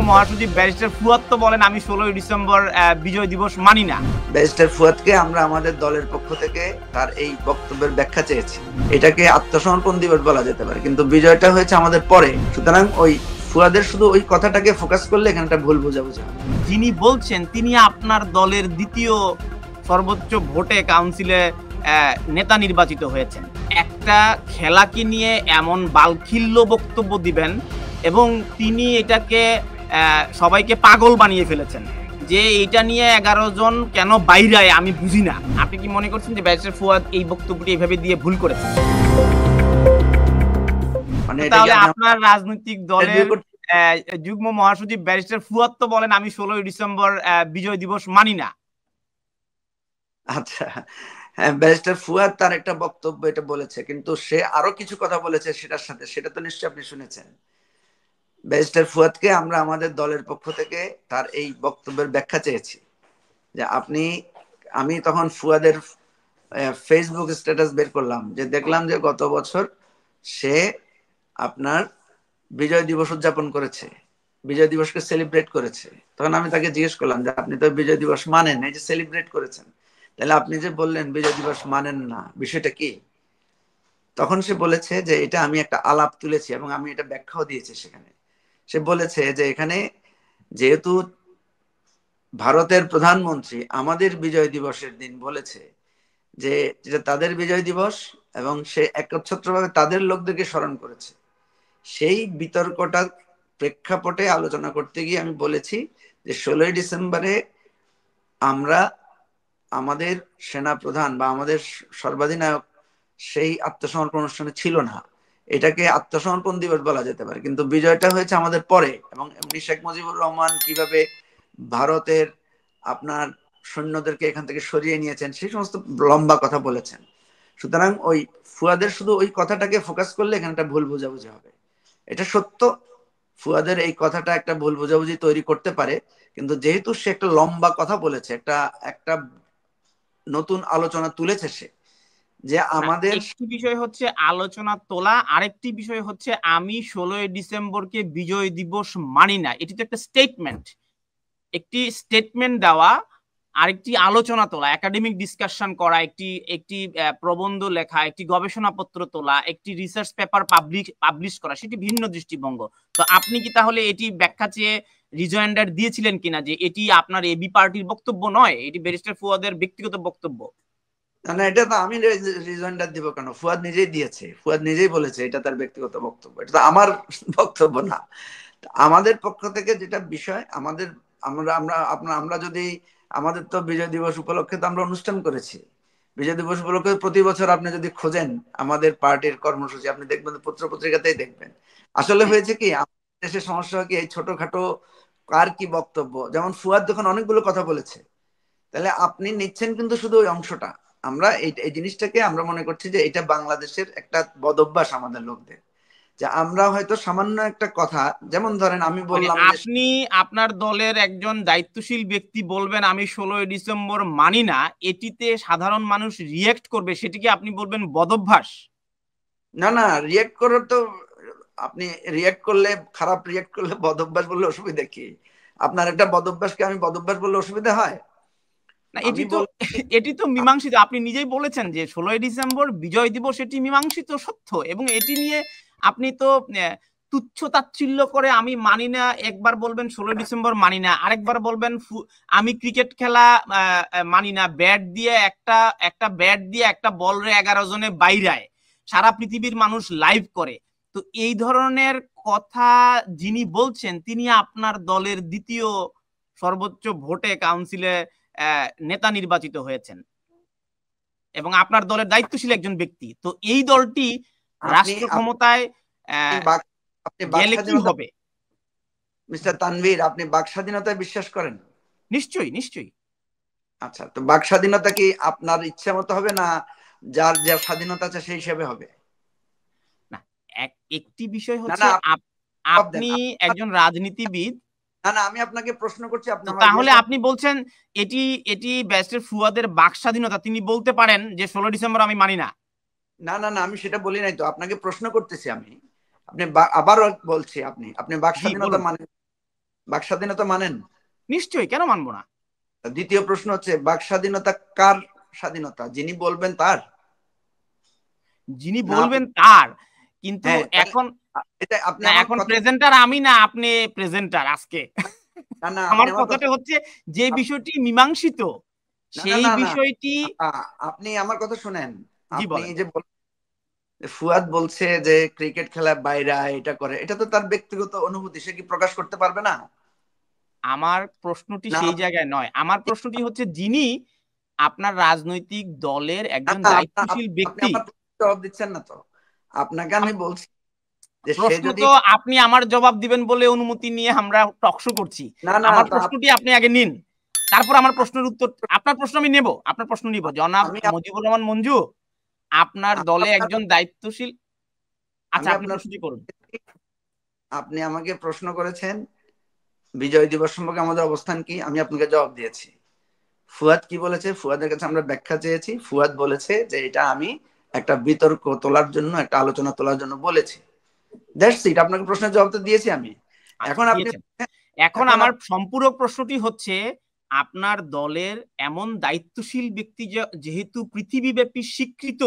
মহাসচিব ব্যারিস্টার ফুয়াদ তো বলেন আমি 16ই ডিসেম্বর বিজয় দিবস মানি না। ব্যারিস্টার ফুয়াদকে আমরা আমাদের দলের পক্ষ থেকে তার এই বক্তব্যের ব্যাখ্যা চেয়েছি। এটাকে আত্মসমর্পণ দিবস বলা যেতে পারে, কিন্তু বিজয়টা হয়েছে আমাদের পরে। সুতরাং ওই ফুয়াদের শুধু ওই কথাটাকে ফোকাস করলে এখানে একটা ভুল বোঝাবুঝি হবে। যিনি বলছেন তিনি আপনার দলের দ্বিতীয় সর্বোচ্চ ভোটে কাউন্সিলে নেতা নির্বাচিত হয়েছেন। একটা খেলাকে নিয়ে এমন বালখিল্য বক্তব্য দিবেন এবং তিনি এটাকে সবাইকে পাগল বানিয়ে ফেলেছেন যে এটা নিয়ে 11 জন কেন বাইরায় আমি বুঝি না। আপনি কি মনে করছেন যে ব্যারিস্টার ফুয়াদ এই বক্তব্যটি এইভাবে দিয়ে ভুল করেছেন? তাহলে আপনার রাজনৈতিক দলের যুগ্ম মহাসচিব ব্যারিস্টার ফুয়াদ তো বলেন আমি 16ই ডিসেম্বর বিজয় দিবস মানি না। আচ্ছা, হ্যাঁ, ব্যারিস্টার ফুয়াদ তার একটা বক্তব্য এটা বলেছে, কিন্তু সে আরো কিছু কথা বলেছে সেটার সাথে, সেটা তো নিশ্চয়ই আপনি শুনেছেন। ব্যারিস্টার ফুয়াদকে আমরা আমাদের দলের পক্ষ থেকে তার এই বক্তব্যের ব্যাখ্যা চেয়েছি যে আমি তখন ফুয়াদের ফেসবুক স্ট্যাটাস বের করলাম, যে দেখলাম যে গত বছর সে আপনার বিজয় দিবস উদযাপন করেছে, বিজয় দিবসকে সেলিব্রেট করেছে। তখন আমি তাকে জিজ্ঞেস করলাম যে আপনি তো বিজয় দিবস মানেন, এই যে সেলিব্রেট করেছেন, তাহলে আপনি যে বললেন বিজয় দিবস মানেন না, বিষয়টা কি? তখন সে বলেছে যে এটা আমি একটা আলাপ তুলেছি এবং আমি এটা ব্যাখ্যাও দিয়েছি সেখানে। সে বলেছে যে এখানে যেহেতু ভারতের প্রধানমন্ত্রী আমাদের বিজয় দিবসের দিন বলেছে যে যেটা তাদের বিজয় দিবস, এবং সে একচ্ছত্রভাবে তাদের লোকদেরকে স্মরণ করেছে, সেই বিতর্কটার প্রেক্ষাপটে আলোচনা করতে গিয়ে আমি বলেছি যে 16ই ডিসেম্বরে আমরা আমাদের সেনা প্রধান বা আমাদের সর্বাধিনায়ক সেই আত্মসমর্পণ অনুষ্ঠানে ছিল না। এটাকে আত্মসমর্পণ দিবস বলা যেতে পারে, কিন্তু বিজয়টা হয়েছে আমাদের পরে। এবং এমনি শেখ মুজিবুর রহমান কিভাবে ভারতের আপনার সৈন্যদেরকে এখান থেকে সরিয়ে নিয়েছেন সেই সমস্ত লম্বা কথা বলেছেন। সুতরাং ওই ফুয়াদের শুধু ওই কথাটাকে ফোকাস করলে এখানে একটা ভুল বোঝাবুঝি হবে। এটা সত্য, ফুয়াদের এই কথাটা একটা ভুল বোঝাবুঝি তৈরি করতে পারে, কিন্তু যেহেতু সে একটা লম্বা কথা বলেছে, একটা নতুন আলোচনা তুলেছে সে, যে আমাদের একটি বিষয় হচ্ছে আলোচনা তোলা, আরেকটি বিষয় হচ্ছে আমি 16ই ডিসেম্বরকে বিজয় দিবস মানি না। এটি তো একটা স্টেটমেন্ট, একটি স্টেটমেন্ট দেওয়া, আরেকটি আলোচনা তোলা, একাডেমিক ডিসকাশন করা, একটি প্রবন্ধ লেখা, একটি গবেষণাপত্র তোলা, একটি রিসার্চ পেপার পাবলিশ করা, সেটি ভিন্ন দৃষ্টিভঙ্গ। তো আপনি কি তাহলে এটি ব্যাখ্যা চেয়ে রিজয়েন্ডার দিয়েছিলেন কিনা যে এটি আপনার এবি পার্টির বক্তব্য নয়, এটি ব্যারিস্টার ফুয়াদের ব্যক্তিগত বক্তব্য? না, এটা তো আমি রিজয়েন্ডার দিব কেন? ফুয়াদ নিজেই দিয়েছে, ফুয়াদ নিজেই বলেছে এটা তার ব্যক্তিগত বক্তব্য, এটা তো আমার বক্তব্য না। আমাদের পক্ষ থেকে যেটা বিষয়, আমাদের আমরা আমরা আপনার আমরা যদি আমাদের তো বিজয় দিবস উপলক্ষে তো আমরা অনুষ্ঠান করেছি। বিজয় দিবস উপলক্ষে প্রতি বছর আপনি যদি খোঁজেন আমাদের পার্টির কর্মসূচি, আপনি দেখবেন পত্র পত্রিকাতেই দেখবেন। আসলে হয়েছে কি, আমাদের দেশের সমস্যা কি এই ছোটখাটো কার কি বক্তব্য, যেমন ফুয়াদ যখন অনেকগুলো কথা বলেছে, তাহলে আপনি নিচ্ছেন কিন্তু শুধু ওই অংশটা। আমরা এই জিনিসটাকে আমরা মনে করছি যে এটা বাংলাদেশের একটা বদভ্যাস আমাদের লোকদের, যে আমরা হয়তো সামান্য একটা কথা, যেমন ধরেন আমি বললাম যে আপনি আপনার দলের একজন দায়িত্বশীল ব্যক্তি বলবেন আমি 16ই ডিসেম্বর মানি না, এটিতে সাধারণ মানুষ রিয়েক্ট করবে, সেটিকে আপনি বলবেন বদভ্যাস? না না, রিয়েক্ট করার তো, আপনি রিয়েক্ট করলে, খারাপ রিয়েক্ট করলে বদভ্যাস বললে অসুবিধা কি? আপনার একটা বদভ্যাসকে আমি বদভ্যাস বললে অসুবিধা হয়? না, এটি তো মীমাংসিত। আপনি নিজেই বলেছেন যে 16ই ডিসেম্বর বিজয় দিবস, এটি মীমাংসিত সত্য, এবং এটি নিয়ে আপনি তো তুচ্ছ তাচ্ছিল্য করে আমি মানি না একবার বলবেন, 16ই ডিসেম্বর মানি না আরেকবার বলবেন, আমি ক্রিকেট খেলা মানি না, ব্যাট দিয়ে একটা ব্যাট দিয়ে একটা বল রে 11 জনে বাইরায়, সারা পৃথিবীর মানুষ লাইভ করে। তো এই ধরনের কথা যিনি বলছেন তিনি আপনার দলের দ্বিতীয় সর্বোচ্চ ভোটে কাউন্সিলে নেতা নির্বাচিত হয়েছেন এবং আপনার দলের দায়িত্বশীল একজন ব্যক্তি। তো এই দলটি রাষ্ট্র ক্ষমতায় গেলে কি হবে? মিস্টার তানভীর, আপনি বাক স্বাধীনতায় বিশ্বাস করেন? নিশ্চয়ই নিশ্চয়ই। আচ্ছা, তো বাক স্বাধীনতা কি আপনার ইচ্ছা মতো হবে, না যার যার স্বাধীনতা আছে সেই হিসেবে হবে? না, একটি বিষয় হচ্ছে আপনি একজন রাজনীতিবিদ। না না, আমি আপনাকে প্রশ্ন করছি, আপনি তাহলে আপনি বলছেন এটি এটি ব্যারিস্টার ফুয়াদের বাক স্বাধীনতা, তিনি বলতে পারেন যে 16 ডিসেম্বর আমি মানি না? না না না, আমি সেটা বলি নাই তো, আপনাকে প্রশ্ন করতেছি আমি। আপনি আবারও বলছি, আপনি বাক স্বাধীনতা মানেন? বাক স্বাধীনতা মানেন? নিশ্চয়ই, কেন মানবো না। দ্বিতীয় প্রশ্ন হচ্ছে, বাক স্বাধীনতা কার স্বাধীনতা? যিনি বলবেন তার, যিনি না আপনি? বলবেন তার, কিন্তু হ্যাঁ, তাহলে এখন এটা আপনি না, আমার এখন কথা, প্রেজেন্টার আমি না আপনি প্রেজেন্টার আজকে। না না আপনি আমার আমার কথা, কথাটা হচ্ছে যে বিষয়টি মীমাংসিত না না সেই না না, বিষয়টি। আপনি আমার কথা শুনেন। জি আপনি বলেন। যে ফুয়াদ বলছে যে ক্রিকেট খেলা বাইরে এটা করে, এটা তো তার ব্যক্তিগত অনুভূতি, সে কি প্রকাশ করতে পারবে না? আমার প্রশ্নটি না সেই জায়গায় নয়, আমার প্রশ্নটি হচ্ছে যিনি আপনার রাজনৈতিক দলের একজন না, দায়িত্বশীল আপনি ব্যক্তি। আমার জবাব দিচ্ছেন না তো। আপনাকে আমি বলছি যে সে প্রশ্ন যদি, তো আপনি আমার জবাব দিবেন বলে অনুমতি নিয়ে আমরা টকশো করছি। না না আমার তা প্রশ্নটি আপনি আগে নিন, তারপর আমার প্রশ্নের উত্তর। আপনার প্রশ্ন আমি নেব, আপনার প্রশ্ন নিব জনাব আমি মুজিবুর রহমান মঞ্জু। আপনার দলে আপনার একজন দায়িত্বশীল, আচ্ছা আমি আপনি আপনার, প্রশ্নটি করুন। আপনি আমাকে প্রশ্ন করেছেন বিজয় দিবস সম্পর্কে আমাদের অবস্থান কি, আমি আপনাকে জবাব দিয়েছি। ফুয়াদ কি বলেছে, ফুয়াদের কাছে আমরা ব্যাখ্যা চেয়েছি, ফুয়াদ বলেছে যে এটা আমি একটা বিতর্ক তোলার জন্য, একটা আলোচনা তোলার জন্য বলেছি। দ্যাটস ইট, আপনাকে প্রশ্নের জবাব তো দিয়েছি আমি। আচ্ছা এখন আপনি, দিয়েছেন। এখন এখন আমার সম্পূরক প্রশ্নটি হচ্ছে, আপনার দলের এমন দায়িত্বশীল ব্যক্তি যেহেতু পৃথিবীব্যাপী স্বীকৃত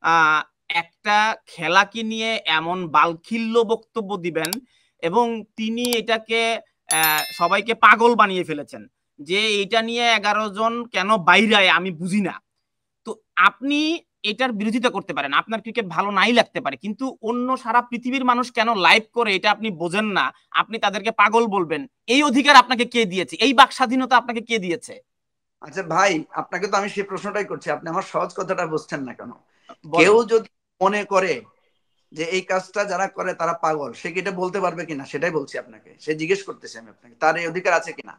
আহ, একটা খেলাকে নিয়ে এমন বালখিল্য বক্তব্য দিবেন, এবং তিনি এটাকে সবাইকে পাগল বানিয়ে ফেলেছেন যে এটা নিয়ে 11 জন কেন বাইরে আমি বুঝি না। তো আপনি এটার বিরোধিতা করতে পারেন, আপনার ক্রিকেট ভালো নাই লাগতে পারে, কিন্তু অন্য সারা পৃথিবীর মানুষ কেন লাইভ করে এটা আপনি বোঝেন না, আপনি তাদেরকে পাগল বলবেন। এই অধিকার আপনাকে কে দিয়েছে? এই বাক স্বাধীনতা আপনাকে কে দিয়েছে? আচ্ছা ভাই, আপনাকে তো আমি সেই প্রশ্নটাই করছি, আপনি আমার সহজ কথাটা বুঝছেন না কেন? কেউ বলেন। যদি মনে করে যে এই কাজটা যারা করে তারা পাগল, সে কি এটা বলতে পারবে কিনা সেটাই বলছি আপনাকে, সে জিজ্ঞেস করতেছে আমি আপনাকে, তার এই অধিকার আছে কিনা।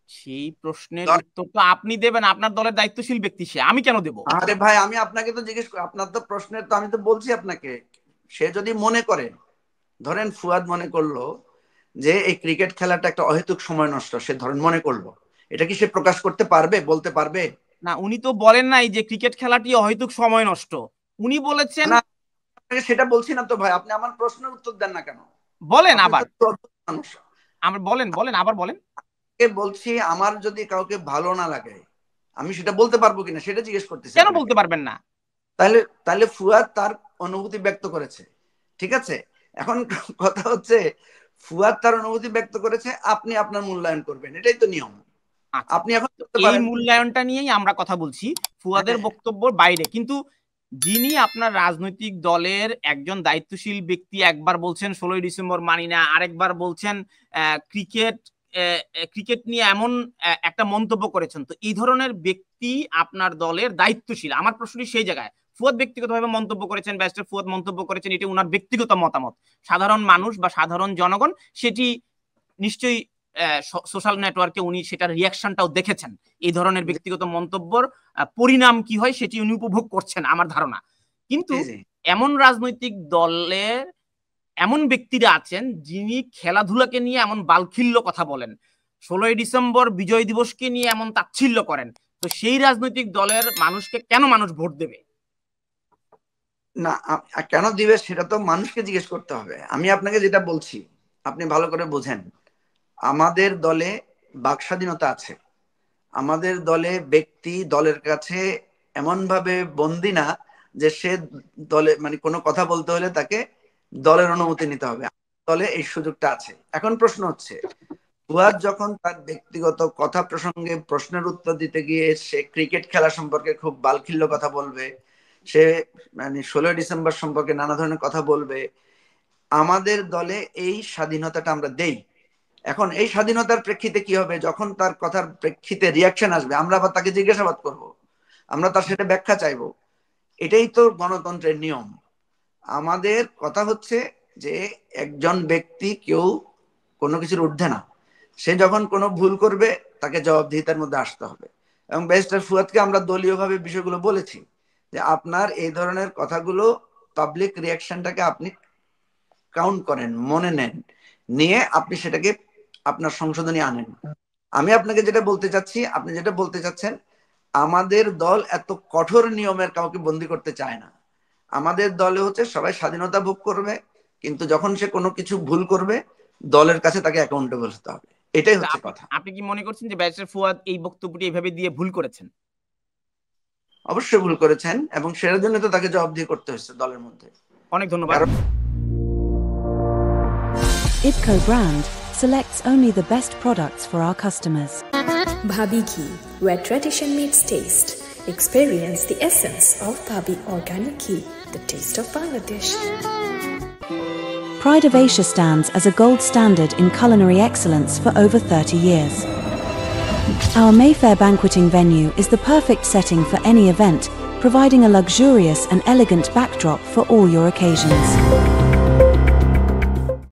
সেই প্রশ্নের উত্তর তো আপনি দেবেন, আপনার দলের দায়িত্বশীল ব্যক্তি সে, আমি কেন দেব? আরে ভাই, আমি আপনাকে তো জিজ্ঞেস করি, আপনার তো প্রশ্নের তো আমি তো বলছি আপনাকে, সে যদি মনে করে, ধরেন ফুয়াদ মনে করলো যে এই ক্রিকেট খেলাটা একটা অহেতুক সময় নষ্ট, সে ধরেন মনে করলো, এটা কি সে প্রকাশ করতে পারবে, বলতে পারবে? না, উনি তো বলেন নাই যে ক্রিকেট খেলাটি অহেতুক সময় নষ্ট। উনি বলেছেন। না, আপনাকে সেটা বলছি না তো ভাই, আপনি আমার প্রশ্নের উত্তর দেন না কেন? বলেন আপনি আবার। তো চতুর মানুষ। আমার বলেন, বলেন আবার বলেন। বলছি আমার যদি কাউকে ভালো না লাগে, আমি সেটা বলতে পারবো কিনা সেটা জিজ্ঞেস করতেছি কেন আপনাকে। বলতে পারবেন না? তাহলে তাহলে ফুয়াদ তার অনুভূতি ব্যক্ত করেছে, ঠিক আছে। এখন কথা হচ্ছে, ফুয়াদ তার অনুভূতি ব্যক্ত করেছে, আপনি আপনার মূল্যায়ন করবেন, এটাই তো নিয়ম। আচ্ছা, আপনি এখন তো বলতে এই পারেন। মূল্যায়নটা নিয়েই আমরা কথা বলছি, ফুয়াদের হ্যাঁ, বক্তব্যের বাইরে। কিন্তু যিনি আপনার রাজনৈতিক দলের একজন দায়িত্বশীল ব্যক্তি, একবার বলছেন 16ই ডিসেম্বর মানি না, আরেকবার বলছেন ক্রিকেট ক্রিকেট নিয়ে এমন একটা মন্তব্য করেছেন, তো এই ধরনের ব্যক্তি আপনার দলের দায়িত্বশীল? আমার প্রশ্নটি সেই জায়গায়। ফুয়াদ ব্যক্তিগতভাবে মন্তব্য করেছেন, ব্যারিস্টার ফুয়াদ মন্তব্য করেছেন, এটি ওনার ব্যক্তিগত মতামত। সাধারণ মানুষ বা সাধারণ জনগণ সেটি নিশ্চয়ই সোশ্যাল নেটওয়ার্কে উনি সেটার রিয়াকশনটাও দেখেছেন। এই ধরনের ব্যক্তিগত মন্তব্যর পরিণাম কি হয় সেটি উনি উপভোগ করছেন আমার ধারণা। কিন্তু জি জি, এমন রাজনৈতিক দলের এমন ব্যক্তিরা আছেন যিনি খেলাধুলাকে নিয়ে এমন বালখিল্য কথা বলেন, 16ই ডিসেম্বর বিজয় দিবসকে নিয়ে এমন তাচ্ছিল্য করেন, তো সেই রাজনৈতিক দলের মানুষকে কেন মানুষ ভোট দেবে? না কেন দিবে সেটা তো মানুষকে জিজ্ঞেস করতে হবে। আমি আপনাকে যেটা বলছি আপনি ভালো করে বুঝেন। আমাদের দলে বাক স্বাধীনতা আছে, আমাদের দলে ব্যক্তি দলের কাছে এমন ভাবে বন্দি না যে সে দলে মানে কোনো কথা বলতে হলে তাকে দলের অনুমতি নিতে হবে, দলে এই সুযোগটা আছে। এখন প্রশ্ন হচ্ছে, ফুয়াদ যখন তার ব্যক্তিগত কথা প্রসঙ্গে প্রশ্নের উত্তর দিতে গিয়ে সে ক্রিকেট খেলা সম্পর্কে খুব বালখিল্য কথা বলবে, সে মানে 16ই ডিসেম্বর সম্পর্কে নানা ধরনের কথা বলবে, আমাদের দলে এই স্বাধীনতাটা আমরা দেই। এখন এই স্বাধীনতার প্রেক্ষিতে কি হবে, যখন তার কথার প্রেক্ষিতে রিয়াকশন আসবে আমরা আবার তাকে জিজ্ঞাসাবাদ করব, আমরা তার সেটা ব্যাখ্যা চাইবো। এটাই তো গণতন্ত্রের নিয়ম। আমাদের কথা হচ্ছে যে একজন ব্যক্তি কেউ কোনো কিছুর ঊর্ধ্বে না, সে যখন কোনো ভুল করবে তাকে জবাবদিহিতার মধ্যে আসতে হবে। এবং ব্যারিস্টার ফুয়াদকে আমরা দলীয়ভাবে বিষয়গুলো বলেছি যে আপনার এই ধরনের কথাগুলো পাবলিক রিয়াকশনটাকে আপনি কাউন্ট করেন, মনে নেন, নিয়ে আপনি সেটাকে আপনার সংশোধনী আনেন। আমি আপনাকে যেটা বলতে চাচ্ছি, আপনি যেটা বলতে চাচ্ছেন, আমাদের দল এত কঠোর নিয়মের কাউকে বন্দি করতে চায় না। আমাদের দলে হচ্ছে সবাই স্বাধীনতা ভোগ করবে, কিন্তু যখন সে কোনো কিছু ভুল করবে দলের কাছে তাকে অ্যাকাউন্টেবল হতে হবে, এটাই হচ্ছে কথা। আপনি কি মনে করছেন যে ব্যারিস্টার ফুয়াদ এই বক্তব্যটি এইভাবে দিয়ে ভুল করেছেন? অবশ্যই ভুল করেছেন, এবং সেটার জন্য তো তাকে জবাবদিহি করতে হচ্ছে দলের মধ্যে। অনেক ধন্যবাদ। IPCO brand selects only the best products for our customers. Bhabi Ghee, where tradition meets taste. Experience the essence of Bhabi Organic Ghee, the taste of Bangladesh. Pride of Asia stands as a gold standard in culinary excellence for over 30 years. Our Mayfair banqueting venue is the perfect setting for any event, providing a luxurious and elegant backdrop for all your occasions.